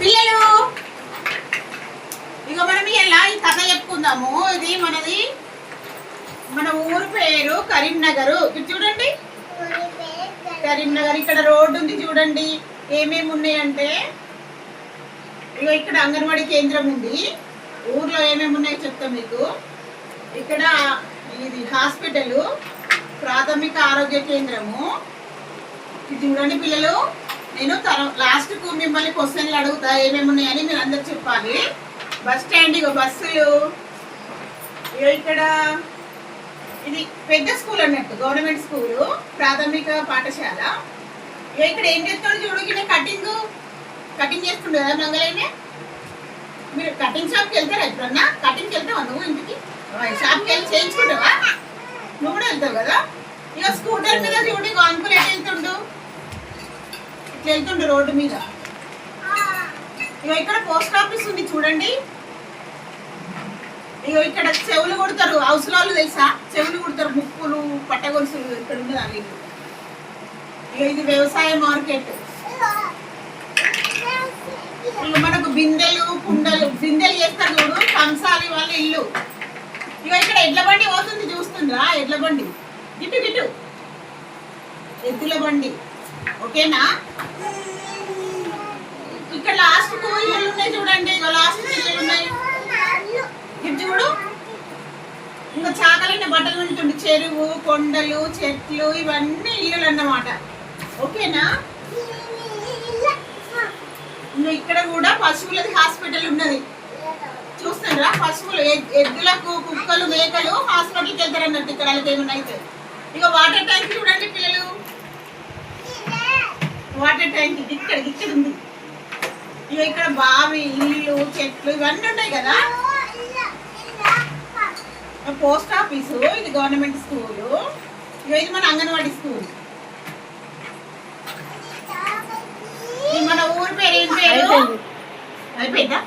పిల్లలు ఇక మనం ఇలా ఈ కథ చెప్పుకుందాము. ఇది మన ఊరు పేరు కరీంనగర్. ఇది చూడండి కరీంనగర్. ఇక్కడ రోడ్డు ఉంది చూడండి. ఏమేమి ఉన్నాయంటే ఇక ఇక్కడ అంగన్వాడీ కేంద్రం ఉంది. ఊర్లో ఏమేమి ఉన్నాయో చెప్తాం మీకు. ఇక్కడ ఇది హాస్పిటల్, ప్రాథమిక ఆరోగ్య కేంద్రము. ఇది చూడండి పిల్లలు, నేను లాస్ట్కు మిమ్మల్ని క్వశ్చన్లు అడుగుతా ఏమేమి ఉన్నాయని మీరు అందరు చెప్పాలి. బస్ స్టాండ్, ఇక బస్సులు. ఇక్కడ ఇది పెద్ద స్కూల్ అన్నట్టు, గవర్నమెంట్ స్కూలు, ప్రాథమిక పాఠశాల. ఇక్కడ ఏం చేస్తాడు చూడు, కటింగ్ చేస్తుండే కదా మంగళైనా. మీరు కటింగ్ షాప్కి వెళ్తారా? ఎప్పుడన్నా కటింగ్కి వెళ్తావా నువ్వు? ఇంటికి షాప్కి వెళ్ళి చేయించుకుంటావా? నువ్వు కూడా వెళ్తావు కదా. ఇక స్కూటర్ మీద చూడు, ఇక అంకుల్ ఎట్లా వెళ్తుండు, ఇట్లా వెళ్తుండు రోడ్డు మీద. ఇక ఇక్కడ పోస్ట్ ఆఫీస్ ఉంది చూడండి. ఇక ఇక్కడ చెవులు కుడతారు, హౌస్ వాళ్ళు తెలుసా? చెవులు కుడతారు, ముక్కులు, పట్టగొలుసులు ఇక్కడ ఉండదు అవి. ఇక ఇది వ్యవసాయ మార్కెట్. ఇక మనకు బిందెలు, కుండలు, బిందెలు చేస్తారు చూడు, కంసాలి వాళ్ళ ఇల్లు. ఇక ఇక్కడ ఎడ్ల బండి పోతుంది చూస్తుందా? ఎడ్ల బండి గిట్టు ఎద్దుల బండి. ఓకేనా? ఇక్కడ లాస్ట్ ఇల్లు ఉన్నాయి చూడండి. ఇక లాస్ట్ ఇల్లు ఉన్నాయి. ఇది చూడు, ఇంకా చాకలైన బట్టలు ఉంటుంది. చెరువు, కొండలు, చెట్లు, ఇవన్నీ ఇల్లులు అన్నమాట. ఓకేనా? ఇక్కడ కూడా పశువులది హాస్పిటల్ ఉన్నది చూస్తారా? పశువులు, ఎద్దులకు, కుక్కలు, మేకలు హాస్పిటల్కి వెళ్తారు అన్నట్టు. ఇక్కడ వాళ్ళకి ఏమన్నా అయితే. ఇక వాటర్ ట్యాంక్ చూడండి పిల్లలు, వాటర్ ట్యాంక్ ఇక్కడ ఉంది. ఇక ఇక్కడ బావి, ఇల్లు, చెట్లు ఇవన్నీ ఉన్నాయి కదా. పోస్ట్ ఆఫీసు, ఇది గవర్నమెంట్ స్కూలు. ఇక ఇది మన అంగన్వాడీ స్కూల్. ఇది మన ఊరి పేరు ఏం పేరు? అయిపోయిందా?